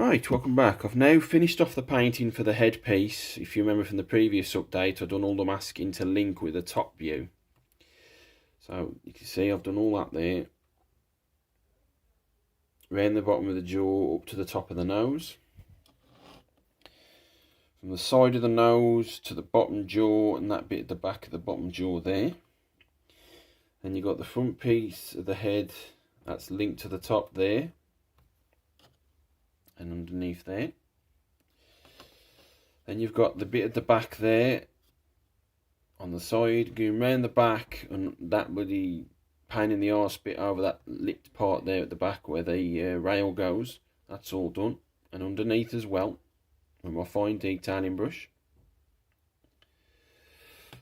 Right, welcome back. I've now finished off the painting for the headpiece. If you remember from the previous update, I've done all the masking to link with the top view. So you can see I've done all that there. Around the bottom of the jaw up to the top of the nose. From the side of the nose to the bottom jaw and that bit at the back of the bottom jaw there. Then you've got the front piece of the head that's linked to the top there. And underneath there. Then you've got the bit at the back there on the side going round the back, and that bloody pain in the arse bit over that lipped part there at the back where the rail goes. That's all done, and underneath as well with my fine detailing brush.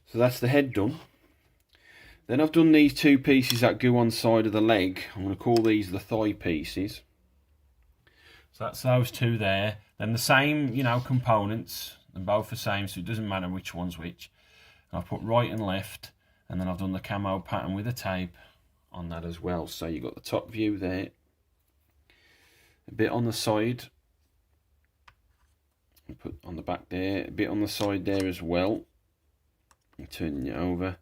So that's the head done. Then I've done these two pieces that go on side of the leg. I'm going to call these the thigh pieces. So that's those two there. Then the same, components, and both the same, so it doesn't matter which one's which. And I've put right and left, and then I've done the camo pattern with the tape on that as well. So you've got the top view there, a bit on the side, and put on the back there, a bit on the side there as well. And turning it over,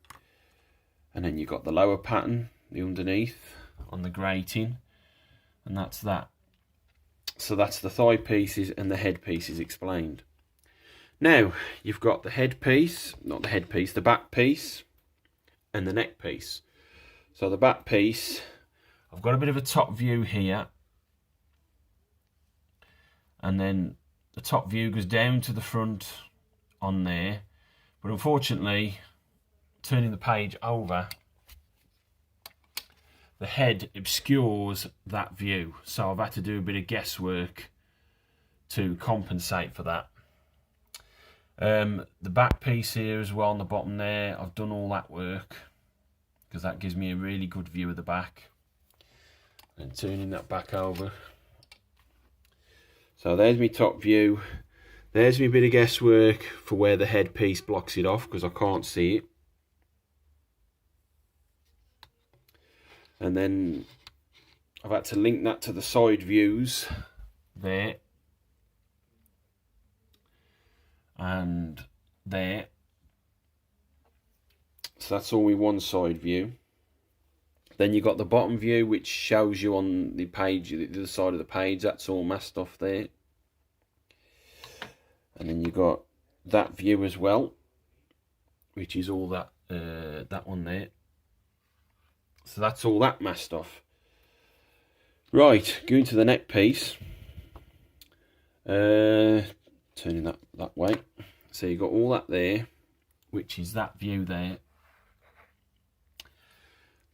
and then you've got the lower pattern, the underneath on the grating, and that's that. So that's the thigh pieces and the head pieces explained. Now, you've got the head piece, not the head piece, the back piece and the neck piece. So the back piece, I've got a bit of a top view here. And then the top view goes down to the front on there. But unfortunately, turning the page over, the head obscures that view, so I've had to do a bit of guesswork to compensate for that. The back piece here as well on the bottom there, I've done all that work because that gives me a really good view of the back. And turning that back over. So there's my top view. There's my bit of guesswork for where the head piece blocks it off because I can't see it. And then I've had to link that to the side views there and there. So that's all with one side view. Then you've got the bottom view, which shows you on the page, the other side of the page, that's all masked off there. And then you've got that view as well, which is all that that one there. So that's all that masked off. Right, going to the neck piece. Turning that way. So you've got all that there, which is that view there.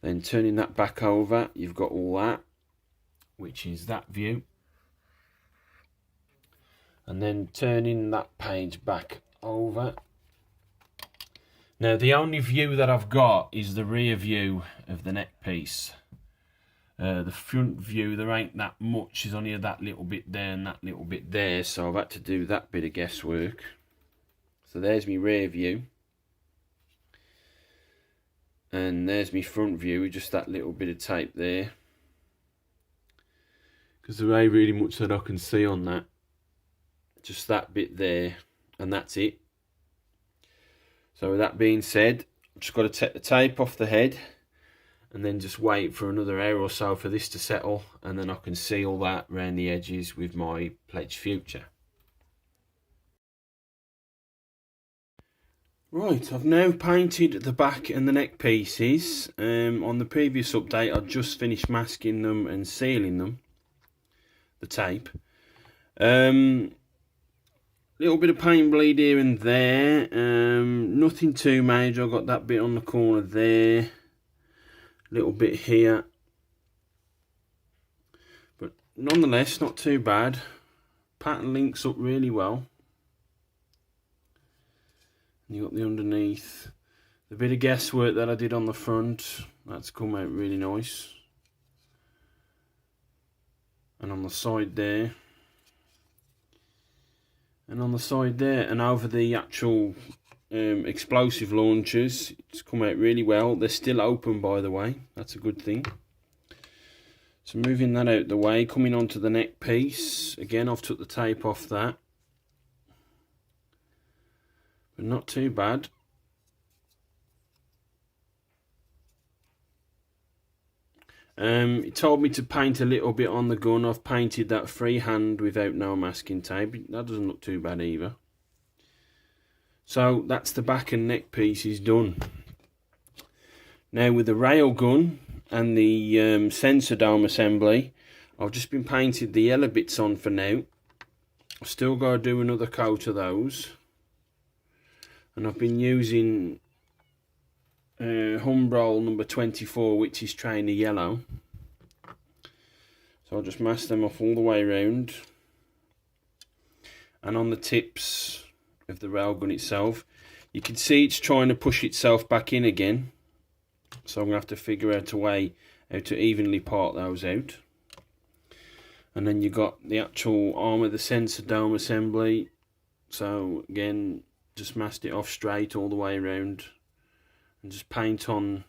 Then turning that back over, you've got all that, which is that view. And then turning that page back over. Now the only view that I've got is the rear view of the neck piece. The front view, there ain't that much, there's only that little bit there and that little bit there, so I've had to do that bit of guesswork. So there's my rear view. And there's my front view, just that little bit of tape there. Because there ain't really much that I can see on that. Just that bit there, and that's it. So with that being said, I've just got to take the tape off the head and then just wait for another hour or so for this to settle, and then I can seal that around the edges with my Pledge Future. Right, I've now painted the back and the neck pieces. On the previous update, I'd just finished masking them and sealing them, the tape. Little bit of paint bleed here and there, nothing too major. I've got that bit on the corner there, little bit here, but nonetheless not too bad. Pattern links up really well. And you got the underneath, the bit of guesswork that I did on the front, that's come out really nice. And on the side there. And on the side there, and over the actual explosive launchers, it's come out really well. They're still open, by the way, that's a good thing. So moving that out the way, coming on to the neck piece. Again, I've took the tape off that, but not too bad. It told me to paint a little bit on the gun. I've painted that freehand without no masking tape. That doesn't look too bad either. So that's the back and neck pieces done. Now with the railgun and the sensor dome assembly, I've just been painted the yellow bits on for now. I've still got to do another coat of those. And I've been using Humbrol number 24, which is trainer yellow. So I'll just mask them off all the way around. And on the tips of the railgun itself, you can see it's trying to push itself back in again. So I'm going to have to figure out a way how to evenly part those out. And then you got the actual arm of the sensor dome assembly. So again, just masked it off straight all the way around. And just paint on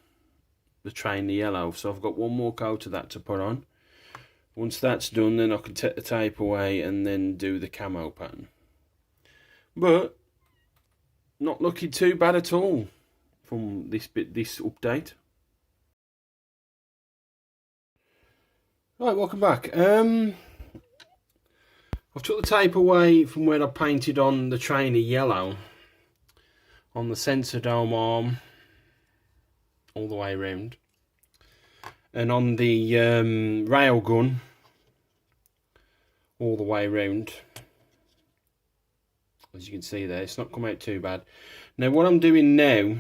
the trainer yellow. So I've got one more coat of that to put on. Once that's done, then I can take the tape away and then do the camo pattern. But not looking too bad at all from this update. Right, welcome back. I've took the tape away from where I painted on the trainer yellow on the sensor dome arm all the way around, and on the railgun all the way around. As you can see there, it's not come out too bad. Now what I'm doing now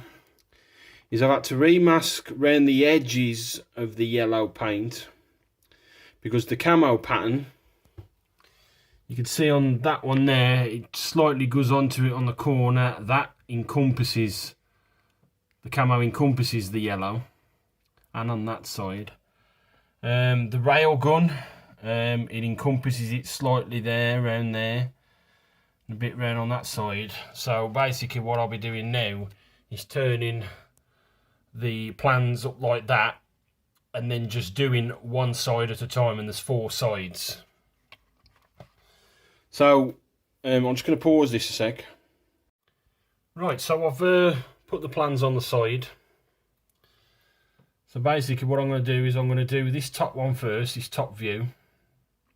is I've had to remask around the edges of the yellow paint, because the camo pattern, you can see on that one there, it slightly goes onto it on the corner. That encompasses, the camo encompasses the yellow, and on that side. The railgun, it encompasses it slightly there, around there, and a bit round on that side. So basically what I'll be doing now is turning the plans up like that, and then just doing one side at a time, and there's 4 sides. So I'm just going to pause this a sec. Right, so I've put the plans on the side. So basically what I'm going to do is I'm going to do this top one first, this top view,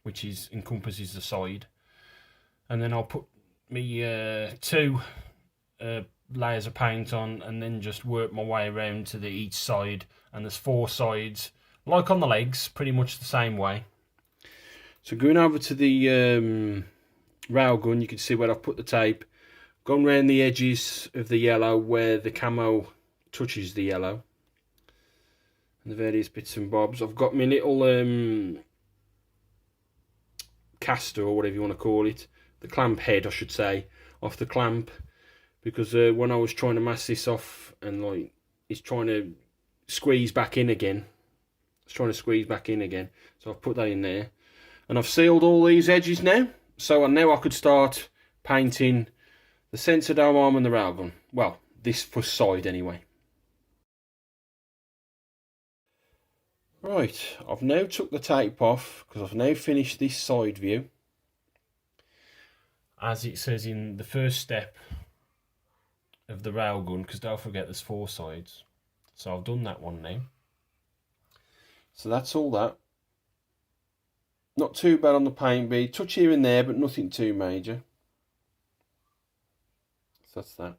which encompasses the side. And then I'll put me 2 layers of paint on, and then just work my way around to each side. And there's 4 sides, like on the legs, pretty much the same way. So going over to the railgun, you can see where I've put the tape, gone round the edges of the yellow where the camo touches the yellow, and the various bits and bobs. I've got my little caster, or whatever you want to call it, the clamp head I should say, off the clamp, because when I was trying to mask this off, and like it's trying to squeeze back in again, so I've put that in there, and I've sealed all these edges now. So now I could start painting the sensor dome arm and the railgun. Well, this first side anyway. Right, I've now took the tape off, because I've now finished this side view, as it says in the first step of the railgun, because don't forget there's 4 sides. So I've done that one now. So that's all that. Not too bad on the paint bead, touch here and there, but nothing too major. So that's that.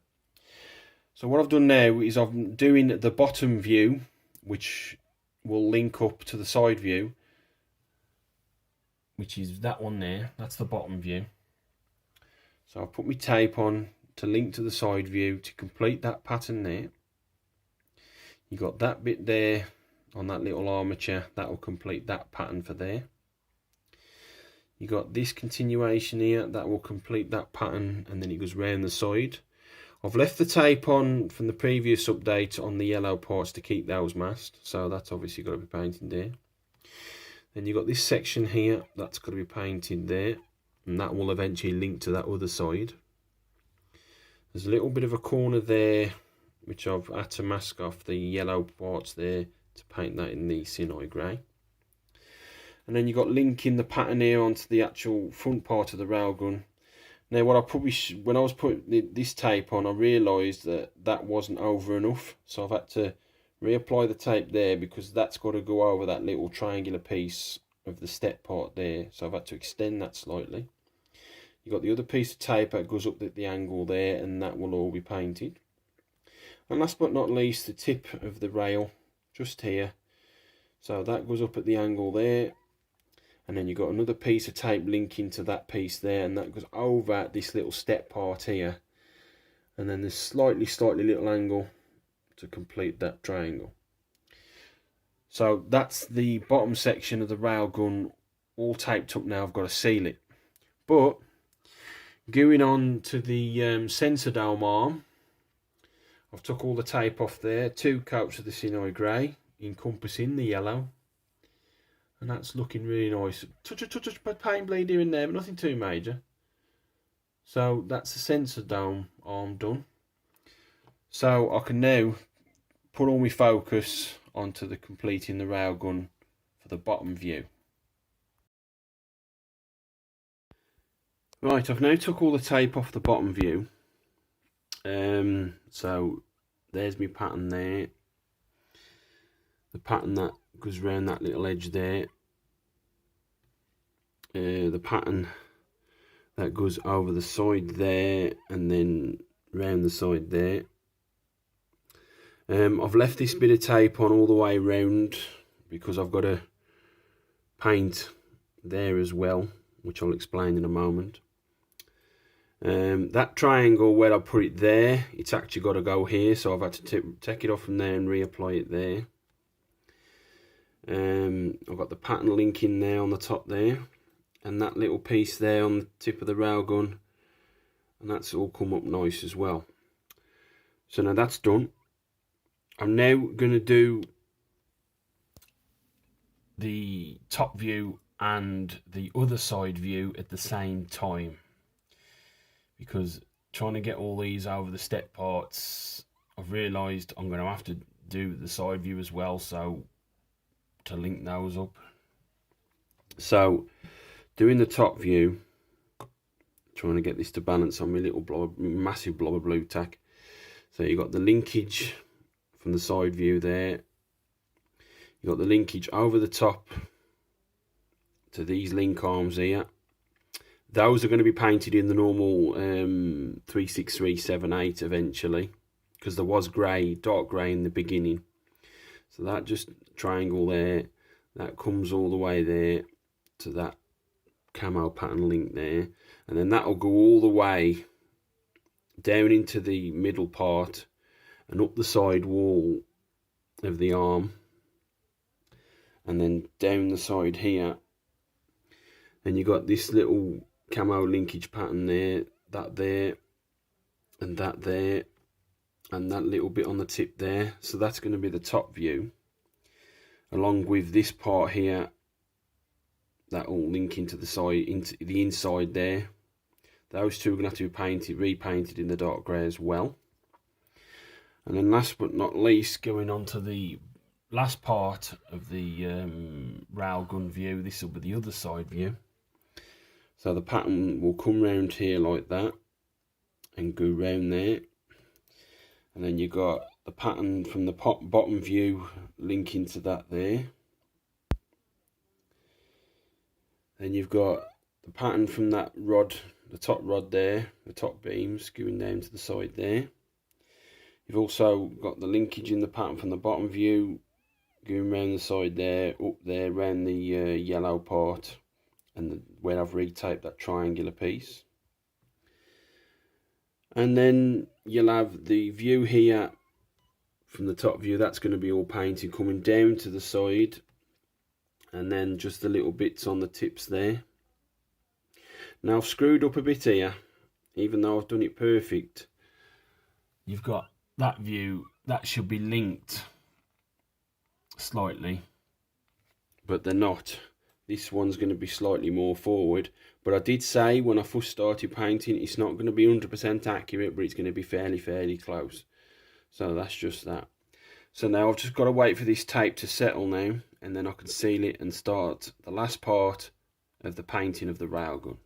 So what I've done now is I'm doing the bottom view, which will link up to the side view, which is that one there. That's the bottom view. So I'll put my tape on to link to the side view to complete that pattern there. You got that bit there on that little armature, that will complete that pattern for there. You got this continuation here, that will complete that pattern, and then it goes round the side. I've left the tape on from the previous update on the yellow parts to keep those masked, so that's obviously got to be painted there. Then you've got this section here, that's got to be painted there, and that will eventually link to that other side. There's a little bit of a corner there which I've had to mask off the yellow parts there to paint that in the Sinai grey. And then you've got linking the pattern here onto the actual front part of the railgun. Now what I probably, when I was putting this tape on, I realised that that wasn't over enough. So I've had to reapply the tape there, because that's got to go over that little triangular piece of the step part there. So I've had to extend that slightly. You've got the other piece of tape that goes up at the angle there, and that will all be painted. And last but not least, the tip of the rail, just here. So that goes up at the angle there. And then you've got another piece of tape linking to that piece there, and that goes over this little step part here. And then there's slightly little angle to complete that triangle. So that's the bottom section of the railgun all taped up now. I've got to seal it. But going on to the sensor dome arm, I've took all the tape off there, 2 coats of the Sinai grey encompassing the yellow, and that's looking really nice. Touch of paint bleed here and there, but nothing too major. So that's the sensor dome arm done. So I can now put all my focus onto the completing the railgun for the bottom view. Right, I've now took all the tape off the bottom view. So there's my pattern there. The pattern that goes around that little edge there. The pattern that goes over the side there and then round the side there. I've left this bit of tape on all the way round because I've got to paint there as well, which I'll explain in a moment. That triangle where I put it there, it's actually got to go here, so I've had to take it off from there and reapply it there. I've got the pattern link in there on the top there, and that little piece there on the tip of the railgun, and that's all come up nice as well. So now that's done. I'm now going to do the top view and the other side view at the same time, because trying to get all these over the step parts, I've realised I'm going to have to do the side view as well, so to link those up. So doing the top view, trying to get this to balance on my little blob, massive blob of blue tack. So you've got the linkage from the side view there, you've got the linkage over the top to these link arms here. Those are going to be painted in the normal 36378 eventually, because there was grey, dark grey in the beginning. So that just triangle there, that comes all the way there to that camo pattern link there, and then that'll go all the way down into the middle part and up the side wall of the arm, and then down the side here. And you got this little camo linkage pattern there, that there, and that there, and that little bit on the tip there. So that's going to be the top view, along with this part here that all link into the side, into the inside there. Those two are going to have to be painted, repainted in the dark grey as well. And then last but not least, going on to the last part of the railgun view, this will be the other side view. So the pattern will come round here like that and go round there. And then you've got the pattern from the bottom view linking to that there. Then you've got the pattern from that rod, the top rod there, the top beams going down to the side there. You've also got the linkage in the pattern from the bottom view going round the side there, up there, round the yellow part, and where I've retaped that triangular piece. And then you'll have the view here from the top view, that's going to be all painted coming down to the side, and then just the little bits on the tips there. Now I've screwed up a bit here, even though I've done it perfect. You've got that view, that should be linked slightly, but they're not. This one's going to be slightly more forward, but I did say when I first started painting, it's not going to be 100% accurate, but it's going to be fairly close. So that's just that. So now I've just got to wait for this tape to settle now, and then I can seal it and start the last part of the painting of the railgun.